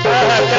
क्या बात है।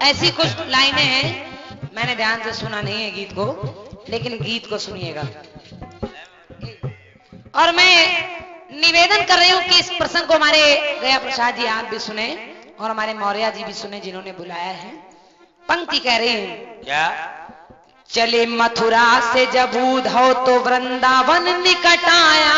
ऐसी कुछ लाइनें हैं, मैंने ध्यान से सुना नहीं है गीत को, लेकिन गीत को सुनिएगा। और मैं निवेदन कर रही हूं कि इस प्रसंग को हमारे गया प्रसाद जी आप भी सुने और हमारे मौर्य जी भी सुने जिन्होंने बुलाया है। पंक्ति कह रही हूं, क्या? चले मथुरा से जब उद्धव तो वृंदावन निकट आया।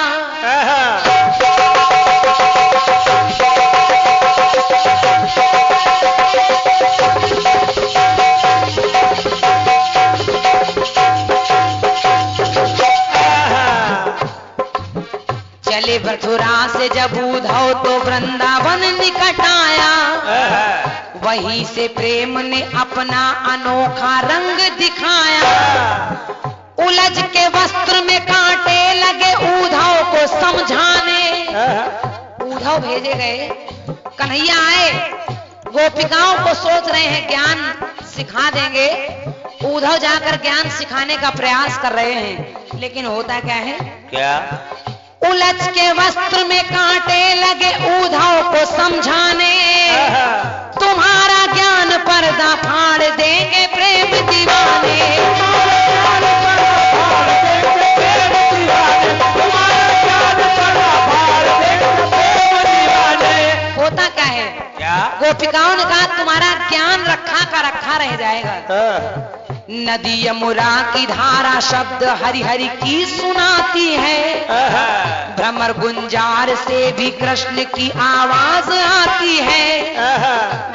चले मथुरा से जब उद्धव तो वृंदावन निकट आया। वहीं से प्रेम ने अपना अनोखा रंग दिखाया। उलझ के वस्त्र में कांटे लगे उद्धव को समझाने। उद्धव भेजे गए, कन्हैया आए, गोपिकाओं को सोच रहे हैं ज्ञान सिखा देंगे। उद्धव जाकर ज्ञान सिखाने का प्रयास कर रहे हैं, लेकिन होता क्या है? क्या? उलझ के वस्त्र में कांटे लगे उद्धव को समझाने। तुम्हारा ज्ञान पर्दा फाड़ देंगे प्रेम दीवाने। होता क्या है? क्या? गोपिकाओं ने कहा तुम्हारा ज्ञान रखा का रखा रह जाएगा। नदी यमुना की धारा शब्द हरि हरि की सुनाती है। भ्रमर गुंजार से भी कृष्ण की आवाज आती है।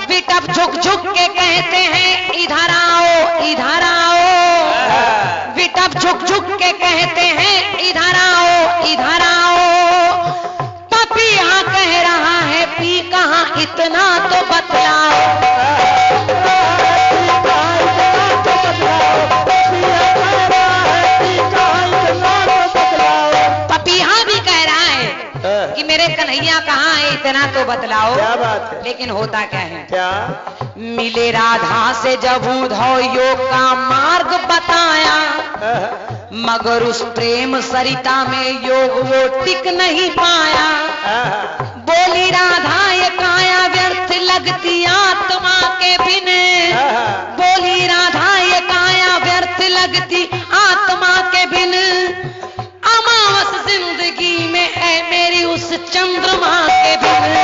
विटप झुक झुक के कहते हैं इधर आओ इधर आओ। विटप झुक झुक के कहते हैं इधर आओ इधर आओ। पपीहा कह रहा है पी कहां इतना तो बतलाओ। मेरे कन्हैया कहाँ है इतना तो बतलाओ। क्या बात है? लेकिन होता क्या है? क्या? मिले राधा से जब उद्धव योग का मार्ग बताया। मगर उस प्रेम सरिता में योग वो टिक नहीं पाया। बोली राधा ये काया व्यर्थ लगती आत्मा के बिन। बोली राधा ये काया व्यर्थ लगती आत्मा के बिन। अमावस जिंदगी में है मेरी उस चंद्रमा के बिन।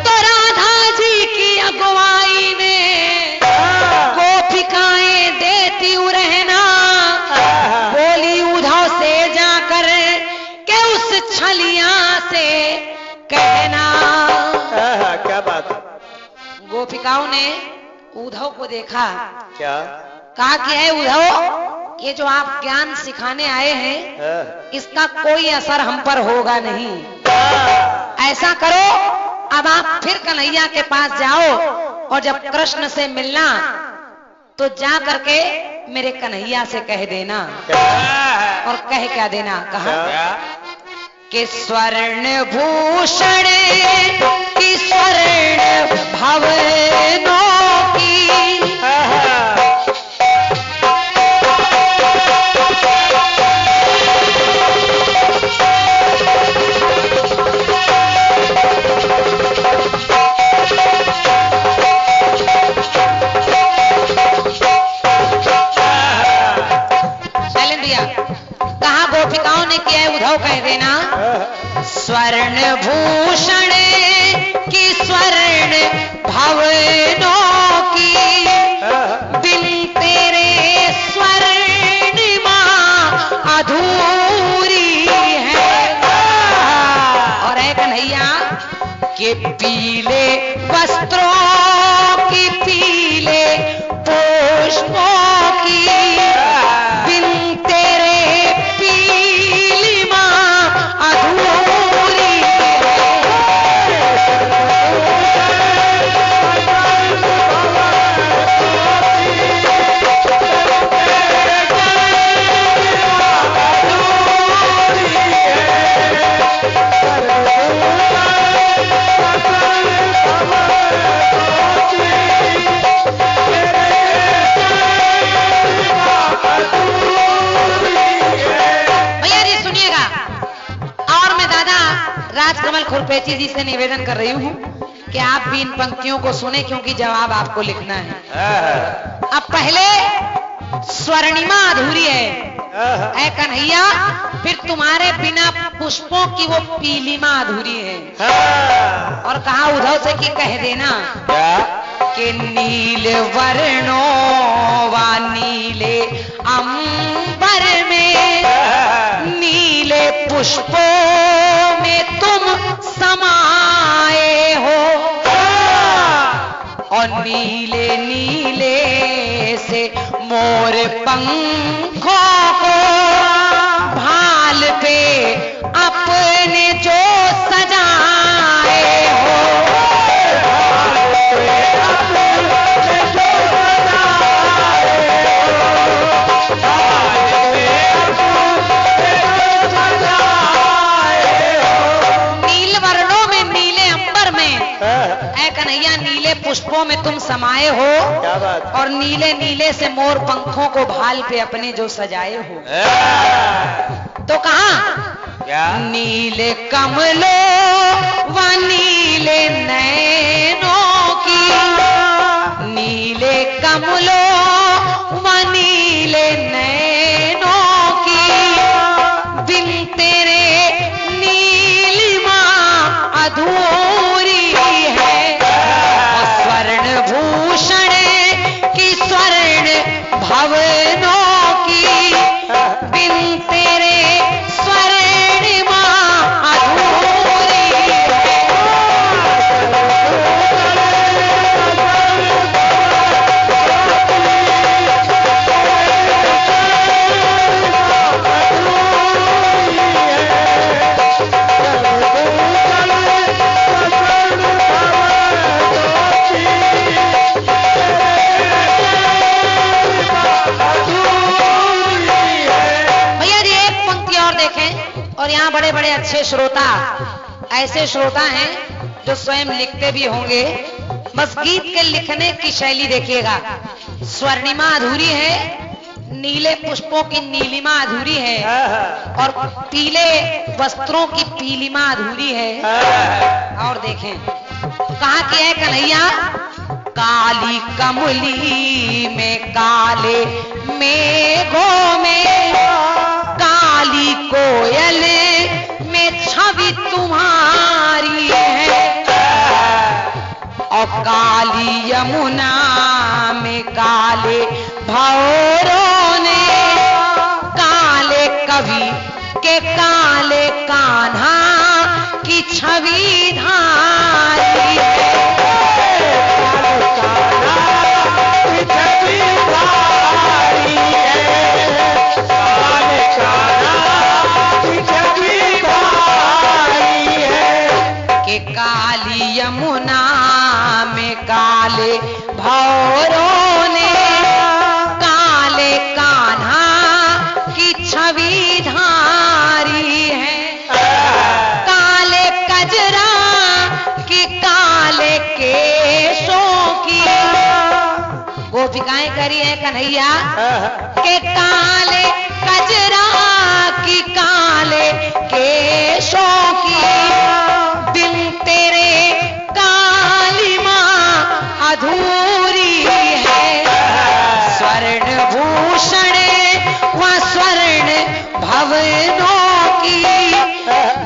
तो राधा जी की अगुवाई में गोपिकाएं देती रहना। बोली उद्धव से जाकर के उस छलिया से कहना। क्या बात? गोपिकाओं ने उद्धव को देखा। क्या? कहा कि है उद्धव, ये जो आप ज्ञान सिखाने आए हैं इसका कोई असर हम पर होगा नहीं। ऐसा करो अब आप फिर कन्हैया के पास जाओ और जब कृष्ण से मिलना तो जा करके मेरे कन्हैया से कह देना। और कह क्या देना? कहा कि स्वर्ण भूषण की स्वर्ण भवनों की गोपिकाओं ने किया है, उद्धव कह देना। स्वर्ण भूषण की स्वर्ण भवनों की बिन तेरे स्वर्णिमा अधूरी है। और है कन्हैया के पीले वस्त्रों की पीले पुष्पों की बिन तेरे पीलिमा अधूरी है। राजकमल खुरपेची जी से निवेदन कर रही हूँ कि आप भी इन पंक्तियों को सुने, क्योंकि जवाब आपको लिखना है। अब पहले स्वर्णिमा अधूरी है ऐ कन्हैया, फिर तुम्हारे बिना पुष्पों की वो पीलिमा अधूरी है। और कहा उद्धव से कि कह देना कि नील वर्णों व नीले अंबर में नीले पुष्पों में तुम समाए हो। और नीले नीले से मोर पंखों को भाल पे अपने जो सजाए हो। कन्हैया नीले पुष्पों में तुम समाये हो, क्या बात? और नीले नीले से मोर पंखों को भाल पे अपने जो सजाए हो। तो कहा क्या? नीले कमलों व नीले नैनों की, नीले कमलों व नीले नैनों की बिन तेरे नीलिमा अधूरी है। और स्वर्ण भूषण की स्वर्ण भवनों की बिन तेरे स्वर्णिमा अधूरी है। और यहाँ बड़े बड़े अच्छे श्रोता, ऐसे श्रोता हैं जो स्वयं लिखते भी होंगे। बस गीत के लिखने की शैली देखिएगा। स्वर्णिमा अधूरी है, नीले पुष्पों की नीलिमा अधूरी है, और पीले वस्त्रों की पीलिमा अधूरी है। और देखें कहाँ की है कन्हैया, काली कमली में काले मेघों में काली कोयल में छवि तुम्हारी है। और काली यमुना में काले भौरों ने काले कवि के काले कान्हा की छवि धारी है। के काली यमुना में काले भौरों ने काले कान्हा की छवि धारी है। काले कजरा की काले केशों की गोपिकाएं करी है कन्हैया के काले कजरा की काले केशों की बिन तेरे कालिमा अधूरी है। स्वर्ण भूषण व स्वर्ण भवनों की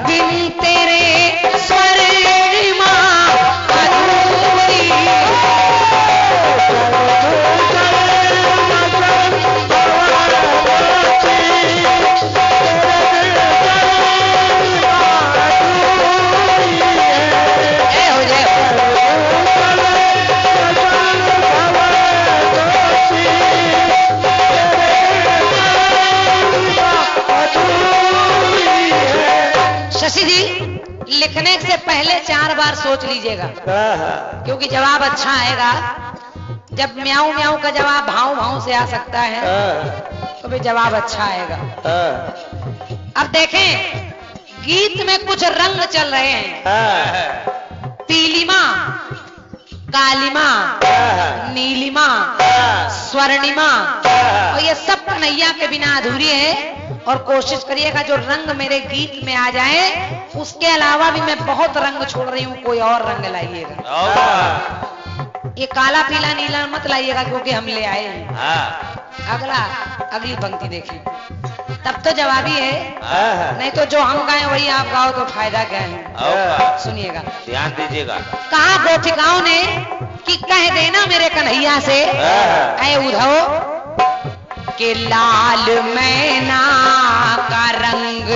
बिन तेरे स्वर्णिमा अधूरी शशि जी, लिखने से पहले 4 बार सोच लीजिएगा, क्योंकि जवाब अच्छा आएगा। जब म्याऊ म्याऊ का जवाब भाव भाव से आ सकता है तो भी जवाब अच्छा आएगा। अब देखें, गीत में कुछ रंग चल रहे हैं, पीलिमा, कालिमा, नीलिमा, स्वर्णिमा, और ये सब कन्हैया के बिना अधूरी है। और कोशिश करिएगा जो रंग मेरे गीत में आ जाए, उसके अलावा भी मैं बहुत रंग छोड़ रही हूँ, कोई और रंग लाइएगा। ये काला पीला नीला मत लाइएगा, क्योंकि हम ले आए हैं। अगली पंक्ति देखिए, तब तो जवाबी है, नहीं तो जो हम गाएं वही आप गाओ तो फायदा क्या है। सुनिएगा, ध्यान दीजिएगा। कहा गोपिकाओं ने कि कह देना मेरे कन्हैया से, ऐ उद्धव, के लाल मैना का रंग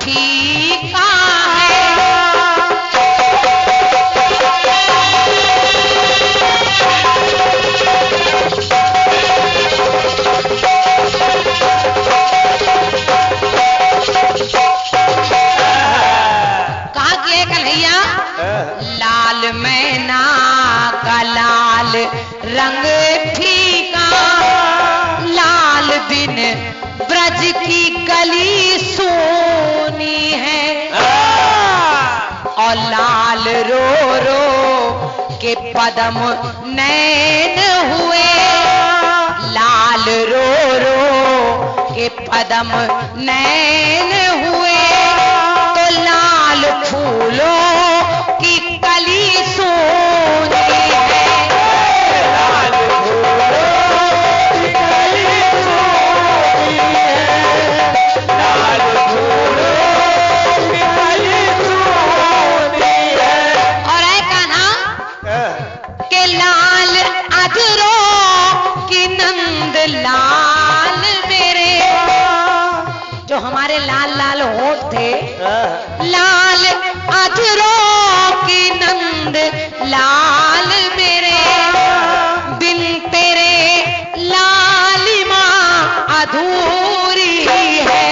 फीका है। कहा कि कन्हैया, लाल मैना का लाल रंग फीका, लाल बिन ब्रज की गली सोनी है, और लाल रो रो के पदम नैन हुए, लाल रो रो के पदम नैन हुए, तो लाल फूलों की कली सोनी है, लाल लाल मेरे, जो हमारे लाल लाल होठ थे, लाल अधरों की नंद लाल मेरे, बिन तेरे लालिमा अधूरी है।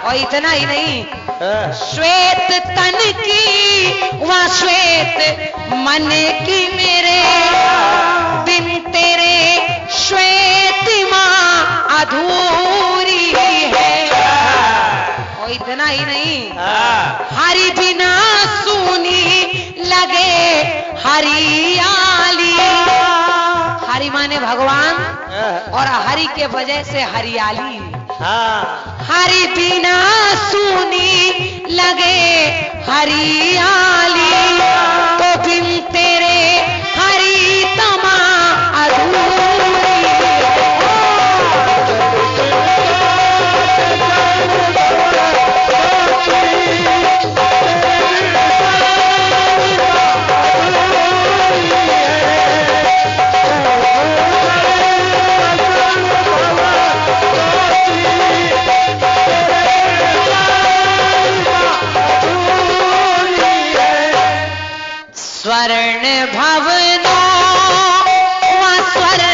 और इतना ही नहीं, श्वेत तन की व श्वेत मन की मेरे, बिन तेरे श्वेतिमा अधूरी है। और इतना ही नहीं, हरि बिना सूनी लगे हरियाली, हरि माने भगवान, और हरि के वजह से हरियाली, हरि बिना सूनी लगे हरियाली, तो बिन तेरे हरि तमा अधूरी। स्वर्ण भवनों व स्वर्ण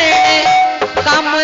कमलों